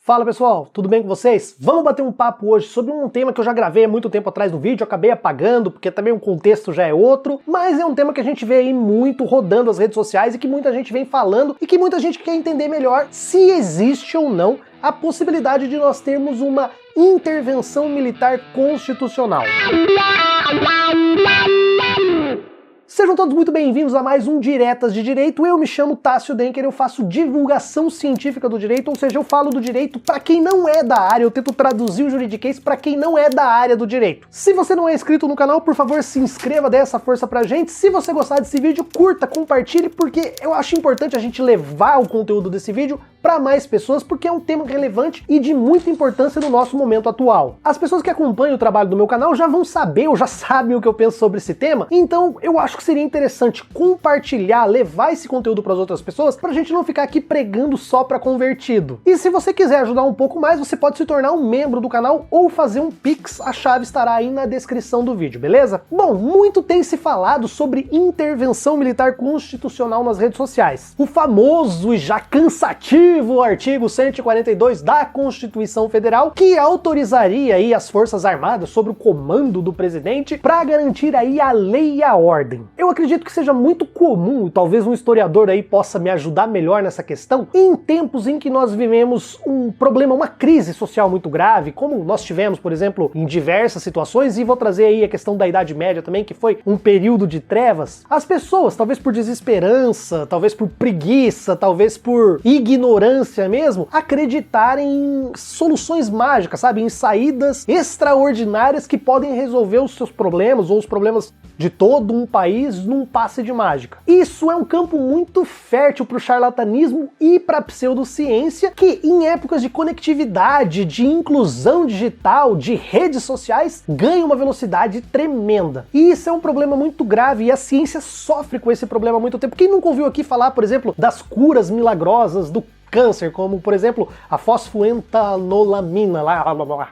Fala pessoal, tudo bem com vocês? Vamos bater um papo hoje sobre um tema que eu já gravei há muito tempo atrás no vídeo, acabei apagando porque também o contexto já é outro, mas é um tema que a gente vê aí muito rodando as redes sociais e que muita gente vem falando e que muita gente quer entender melhor se existe ou não a possibilidade de nós termos uma intervenção militar constitucional. Sejam todos muito bem-vindos a mais um Diretas de Direito. Eu me chamo Tássio Denker, eu faço divulgação científica do direito, ou seja, eu falo do direito para quem não é da área, eu tento traduzir o juridiquês para quem não é da área do direito. Se você não é inscrito no canal, por favor, se inscreva, dê essa força pra gente. Se você gostar desse vídeo, curta, compartilhe, porque eu acho importante a gente levar o conteúdo desse vídeo para mais pessoas, porque é um tema relevante e de muita importância no nosso momento atual. As pessoas que acompanham o trabalho do meu canal já vão saber, ou já sabem o que eu penso sobre esse tema, então eu acho que seria interessante compartilhar, levar esse conteúdo para as outras pessoas, pra gente não ficar aqui pregando só para convertido. E se você quiser ajudar um pouco mais, você pode se tornar um membro do canal ou fazer um Pix, a chave estará aí na descrição do vídeo, beleza? Bom, muito tem se falado sobre intervenção militar constitucional nas redes sociais. O famoso e já cansativo artigo 142 da Constituição Federal, que autorizaria aí as Forças Armadas sob o comando do presidente para garantir aí a lei e a ordem. Eu acredito que seja muito comum, talvez um historiador aí possa me ajudar melhor nessa questão, em tempos em que nós vivemos um problema, uma crise social muito grave, como nós tivemos, por exemplo, em diversas situações, e vou trazer aí a questão da Idade Média também, que foi um período de trevas. As pessoas, talvez por desesperança, talvez por preguiça, talvez por ignorância mesmo, acreditarem em soluções mágicas, sabe? Em saídas extraordinárias que podem resolver os seus problemas ou os problemas de todo um país num passe de mágica. Isso é um campo muito fértil para o charlatanismo e para a pseudociência, que em épocas de conectividade, de inclusão digital, de redes sociais, ganha uma velocidade tremenda. E isso é um problema muito grave e a ciência sofre com esse problema há muito tempo. Quem nunca ouviu aqui falar, por exemplo, das curas milagrosas do câncer, como por exemplo a fosfoentanolamina, blá blá blá.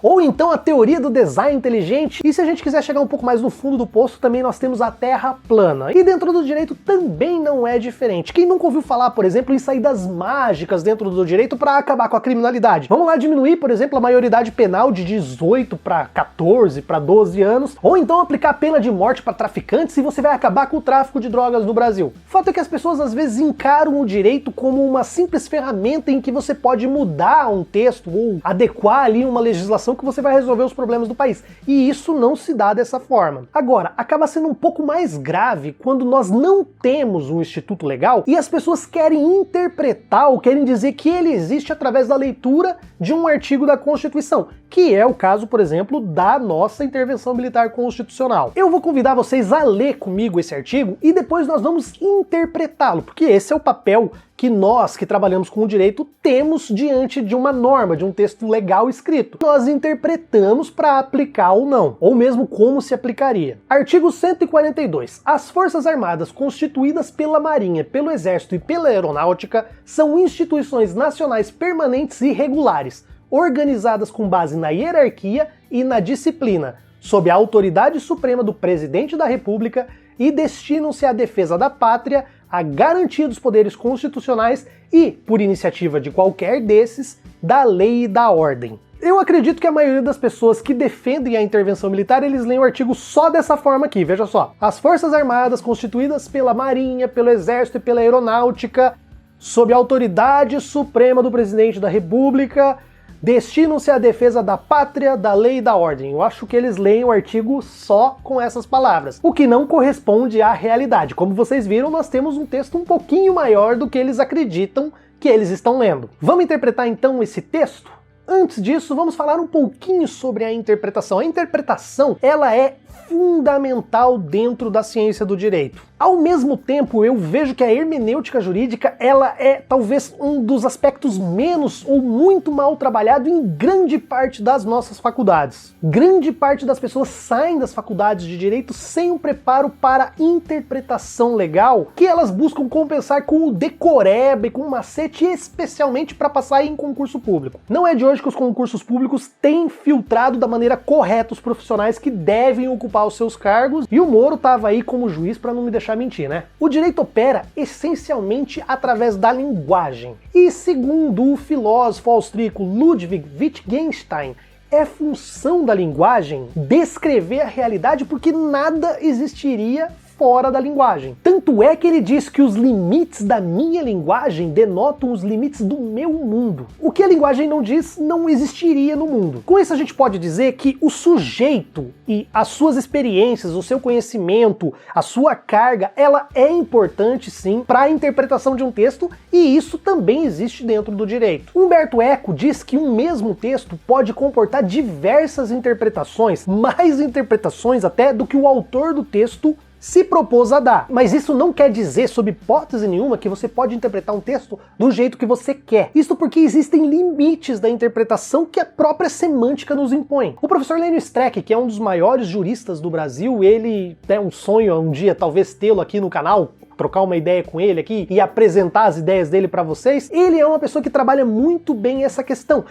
Ou então a teoria do design inteligente, e se a gente quiser chegar um pouco mais no fundo do poço, também nós temos a Terra plana. E dentro do direito também não é diferente. Quem nunca ouviu falar, por exemplo, em saídas mágicas dentro do direito para acabar com a criminalidade? Vamos lá diminuir, por exemplo, a maioridade penal de 18 para 14, para 12 anos, ou então aplicar a pena de morte para traficantes e você vai acabar com o tráfico de drogas no Brasil. O fato é que as pessoas às vezes encaram o direito como uma simples ferramenta em que você pode mudar um texto ou adequar ali uma legislação que você vai resolver os problemas do país. E isso não se dá dessa forma. Agora, acaba sendo um pouco mais grave quando nós não temos um instituto legal e as pessoas querem interpretar ou querem dizer que ele existe através da leitura de um artigo da Constituição, que é o caso, por exemplo, da nossa intervenção militar constitucional. Eu vou convidar vocês a ler comigo esse artigo e depois nós vamos interpretá-lo, porque esse é o papel que nós, que trabalhamos com o direito, temos diante de uma norma, de um texto legal escrito. Nós interpretamos para aplicar ou não, ou mesmo como se aplicaria. Artigo 142. As Forças Armadas constituídas pela Marinha, pelo Exército e pela Aeronáutica são instituições nacionais permanentes e regulares, organizadas com base na hierarquia e na disciplina, sob a autoridade suprema do Presidente da República e destinam-se à defesa da pátria, a garantia dos poderes constitucionais e, por iniciativa de qualquer desses, da lei e da ordem. Eu acredito que a maioria das pessoas que defendem a intervenção militar, eles leem o artigo só dessa forma aqui, veja só. As Forças Armadas constituídas pela Marinha, pelo Exército e pela Aeronáutica, sob a autoridade suprema do Presidente da República, destinam-se à defesa da pátria, da lei e da ordem. Eu acho que eles leem o artigo só com essas palavras, o que não corresponde à realidade. Como vocês viram, nós temos um texto um pouquinho maior do que eles acreditam que eles estão lendo. Vamos interpretar então esse texto? Antes disso, vamos falar um pouquinho sobre a interpretação. A interpretação, ela é fundamental dentro da ciência do direito. Ao mesmo tempo, eu vejo que a hermenêutica jurídica, ela é talvez um dos aspectos menos ou muito mal trabalhado em grande parte das nossas faculdades. Grande parte das pessoas saem das faculdades de direito sem um preparo para interpretação legal, que elas buscam compensar com o decoreba e com o macete, especialmente para passar em concurso público. Não é de hoje que os concursos públicos têm filtrado da maneira correta os profissionais que devem ocupar ocupar os seus cargos, e o Moro estava aí como juiz para não me deixar mentir, né? O direito opera essencialmente através da linguagem. E segundo o filósofo austríaco Ludwig Wittgenstein, é função da linguagem descrever a realidade porque nada existiria fora da linguagem. Tanto é que ele diz que os limites da minha linguagem denotam os limites do meu mundo. O que a linguagem não diz não existiria no mundo. Com isso a gente pode dizer que o sujeito e as suas experiências, o seu conhecimento, a sua carga, ela é importante sim para a interpretação de um texto, e isso também existe dentro do direito. Humberto Eco diz que um mesmo texto pode comportar diversas interpretações, mais interpretações até do que o autor do texto se propôs a dar. Mas isso não quer dizer, sob hipótese nenhuma, que você pode interpretar um texto do jeito que você quer. Isso porque existem limites da interpretação que a própria semântica nos impõe. O professor Lênio Streck, que é um dos maiores juristas do Brasil, ele tem um sonho um dia talvez tê-lo aqui no canal, trocar uma ideia com ele aqui e apresentar as ideias dele para vocês. Ele é uma pessoa que trabalha muito bem essa questão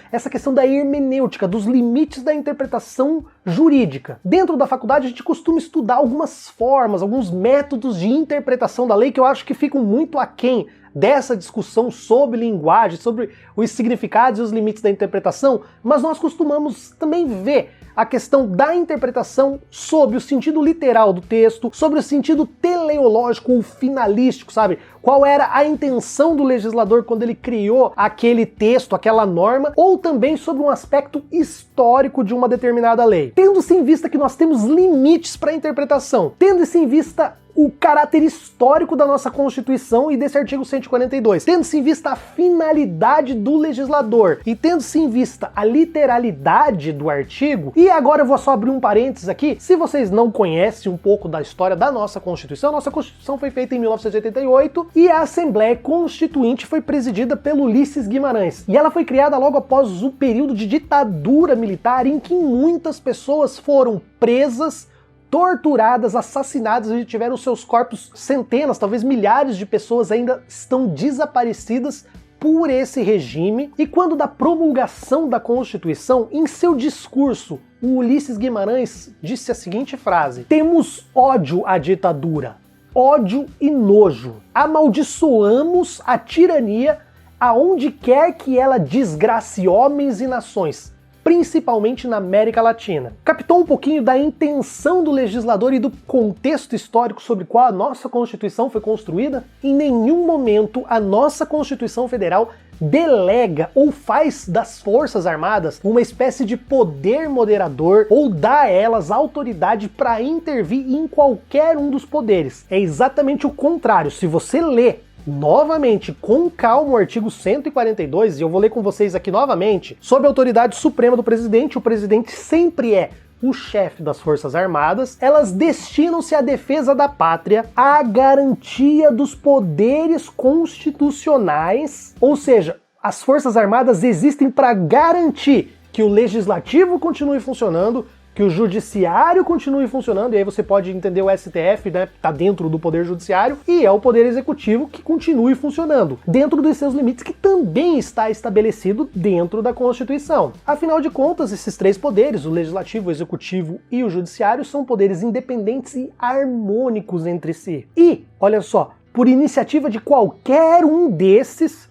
da hermenêutica, dos limites da interpretação jurídica. Dentro da faculdade a gente costuma estudar algumas formas, alguns métodos de interpretação da lei que eu acho que ficam muito aquém dessa discussão sobre linguagem, sobre os significados e os limites da interpretação, mas nós costumamos também ver a questão da interpretação sobre o sentido literal do texto, sobre o sentido teleológico ou finalístico, sabe? Qual era a intenção do legislador quando ele criou aquele texto, aquela norma, ou também sobre um aspecto histórico de uma determinada lei. Tendo-se em vista que nós temos limites para a interpretação, tendo-se em vista o caráter histórico da nossa Constituição e desse artigo 142, tendo-se em vista a finalidade do legislador e tendo-se em vista a literalidade do artigo, e agora eu vou só abrir um parênteses aqui, se vocês não conhecem um pouco da história da nossa Constituição, a nossa Constituição foi feita em 1988 e a Assembleia Constituinte foi presidida pelo Ulisses Guimarães. E ela foi criada logo após o período de ditadura militar em que muitas pessoas foram presas, torturadas, assassinadas e tiveram seus corpos, centenas, talvez milhares de pessoas ainda estão desaparecidas por esse regime. E quando da promulgação da Constituição, em seu discurso, o Ulisses Guimarães disse a seguinte frase: temos ódio à ditadura, ódio e nojo, amaldiçoamos a tirania aonde quer que ela desgrace homens e nações, principalmente na América Latina. Captou um pouquinho da intenção do legislador e do contexto histórico sobre o qual a nossa Constituição foi construída? Em nenhum momento a nossa Constituição Federal delega ou faz das Forças Armadas uma espécie de poder moderador ou dá a elas autoridade para intervir em qualquer um dos poderes. É exatamente o contrário. Se você lê novamente, com calma, o artigo 142, e eu vou ler com vocês aqui novamente, sob a autoridade suprema do presidente, o presidente sempre é o chefe das Forças Armadas, elas destinam-se à defesa da pátria, à garantia dos poderes constitucionais, ou seja, as Forças Armadas existem para garantir que o legislativo continue funcionando, que o judiciário continue funcionando, e aí você pode entender o STF, né, tá dentro do poder judiciário, e é o poder executivo que continue funcionando, dentro dos seus limites que também está estabelecido dentro da Constituição. Afinal de contas, esses três poderes, o legislativo, o executivo e o judiciário, são poderes independentes e harmônicos entre si. E, olha só, por iniciativa de qualquer um desses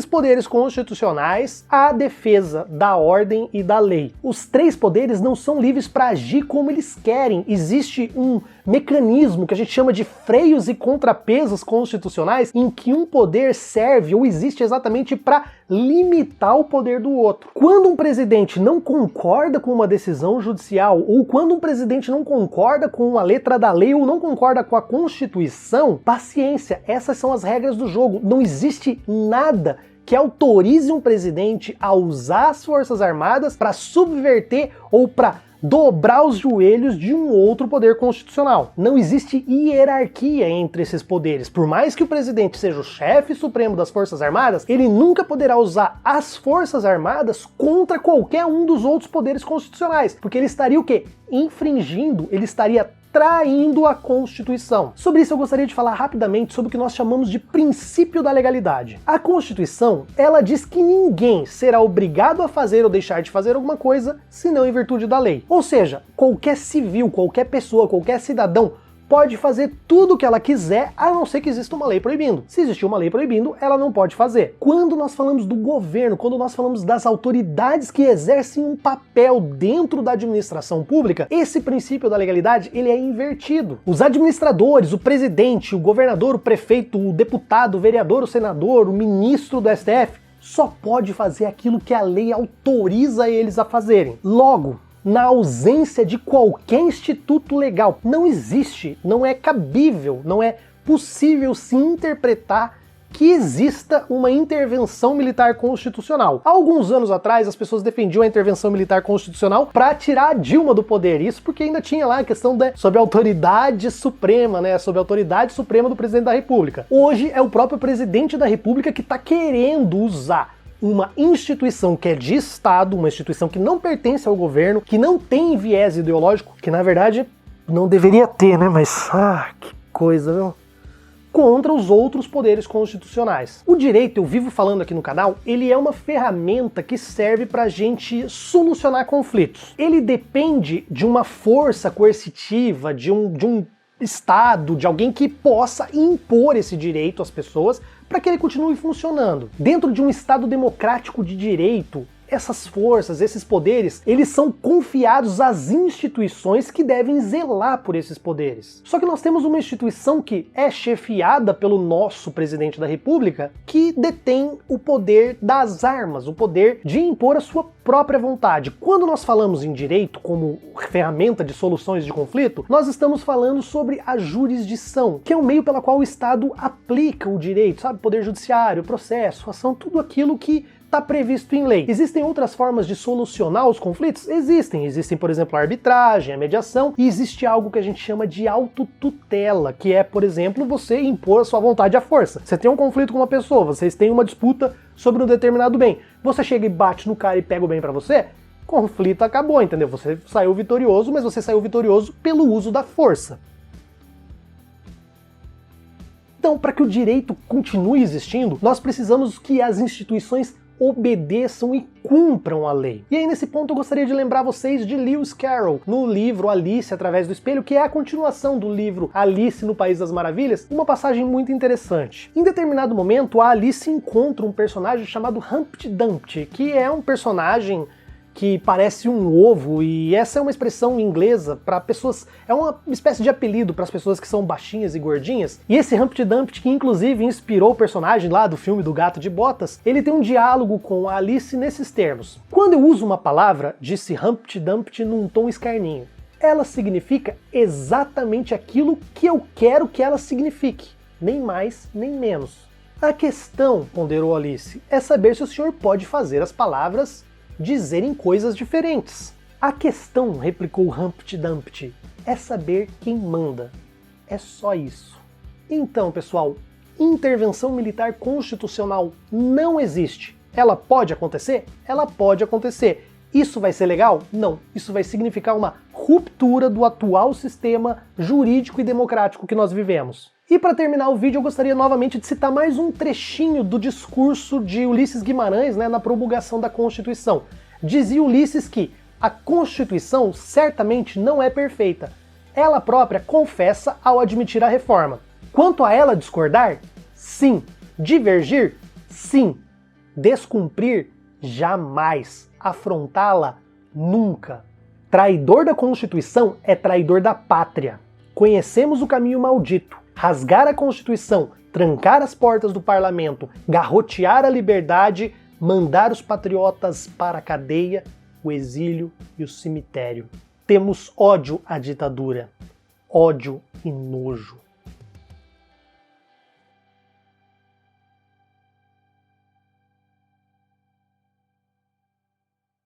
poderes constitucionais, a defesa da ordem e da lei. Os três poderes não são livres para agir como eles querem. Existe um mecanismo que a gente chama de freios e contrapesos constitucionais em que um poder serve ou existe exatamente para limitar o poder do outro. Quando um presidente não concorda com uma decisão judicial ou quando um presidente não concorda com a letra da lei ou não concorda com a Constituição, paciência, essas são as regras do jogo. Não existe nada que autorize um presidente a usar as Forças Armadas para subverter ou para dobrar os joelhos de um outro poder constitucional. Não existe hierarquia entre esses poderes. Por mais que o presidente seja o chefe supremo das Forças Armadas, ele nunca poderá usar as Forças Armadas contra qualquer um dos outros poderes constitucionais, porque ele estaria o quê? Infringindo, ele estaria traindo a Constituição. Sobre isso eu gostaria de falar rapidamente sobre o que nós chamamos de princípio da legalidade. A Constituição, ela diz que ninguém será obrigado a fazer ou deixar de fazer alguma coisa, senão em virtude da lei. Ou seja, qualquer civil, qualquer pessoa, qualquer cidadão pode fazer tudo o que ela quiser, a não ser que exista uma lei proibindo. Se existir uma lei proibindo, ela não pode fazer. Quando nós falamos do governo, quando nós falamos das autoridades que exercem um papel dentro da administração pública, esse princípio da legalidade, ele é invertido. Os administradores, o presidente, o governador, o prefeito, o deputado, o vereador, o senador, o ministro do STF, só pode fazer aquilo que a lei autoriza eles a fazerem. Logo, na ausência de qualquer instituto legal, não existe, não é cabível, não é possível se interpretar que exista uma intervenção militar constitucional. Há alguns anos atrás, as pessoas defendiam a intervenção militar constitucional para tirar a Dilma do poder. Isso porque ainda tinha lá a questão sobre a autoridade suprema, né? Sobre a autoridade suprema do presidente da República. Hoje é o próprio presidente da República que está querendo usar uma instituição que é de Estado, uma instituição que não pertence ao governo, que não tem viés ideológico, que na verdade não deveria ter, né? Mas, que coisa, viu? Contra os outros poderes constitucionais. O direito, eu vivo falando aqui no canal, ele é uma ferramenta que serve pra gente solucionar conflitos. Ele depende de uma força coercitiva, de um Estado, de alguém que possa impor esse direito às pessoas para que ele continue funcionando. Dentro de um Estado democrático de direito, essas forças, esses poderes, eles são confiados às instituições que devem zelar por esses poderes. Só que nós temos uma instituição que é chefiada pelo nosso presidente da República, que detém o poder das armas, o poder de impor a sua própria vontade. Quando nós falamos em direito como ferramenta de soluções de conflito, nós estamos falando sobre a jurisdição, que é o meio pela qual o Estado aplica o direito, sabe? Poder judiciário, processo, ação, tudo aquilo que está previsto em lei. Existem outras formas de solucionar os conflitos? Existem. Existem, por exemplo, a arbitragem, a mediação, e existe algo que a gente chama de autotutela, que é, por exemplo, você impor a sua vontade à força. Você tem um conflito com uma pessoa, vocês têm uma disputa sobre um determinado bem. Você chega e bate no cara e pega o bem para você, conflito acabou, entendeu? Você saiu vitorioso, mas você saiu vitorioso pelo uso da força. Então, para que o direito continue existindo, nós precisamos que as instituições obedeçam e cumpram a lei. E aí nesse ponto eu gostaria de lembrar vocês de Lewis Carroll, no livro Alice através do Espelho, que é a continuação do livro Alice no País das Maravilhas, uma passagem muito interessante. Em determinado momento, a Alice encontra um personagem chamado Humpty Dumpty, que é um personagem que parece um ovo, e essa é uma expressão inglesa para pessoas, é uma espécie de apelido para as pessoas que são baixinhas e gordinhas. E esse Humpty Dumpty, que inclusive inspirou o personagem lá do filme do Gato de Botas, ele tem um diálogo com a Alice nesses termos. Quando eu uso uma palavra, disse Humpty Dumpty num tom escarninho, ela significa exatamente aquilo que eu quero que ela signifique, nem mais nem menos. A questão, ponderou Alice, é saber se o senhor pode fazer as palavras dizerem coisas diferentes. A questão, replicou Humpty Dumpty, é saber quem manda. É só isso. Então, pessoal, intervenção militar constitucional não existe. Ela pode acontecer? Ela pode acontecer. Isso vai ser legal? Não. Isso vai significar uma ruptura do atual sistema jurídico e democrático que nós vivemos. E para terminar o vídeo, eu gostaria novamente de citar mais um trechinho do discurso de Ulisses Guimarães, na promulgação da Constituição. Dizia Ulisses que a Constituição certamente não é perfeita. Ela própria confessa ao admitir a reforma. Quanto a ela discordar, sim. Divergir, sim. Descumprir, jamais. Afrontá-la, nunca. Traidor da Constituição é traidor da pátria. Conhecemos o caminho maldito. Rasgar a Constituição, trancar as portas do parlamento, garrotear a liberdade, mandar os patriotas para a cadeia, o exílio e o cemitério. Temos ódio à ditadura, ódio e nojo.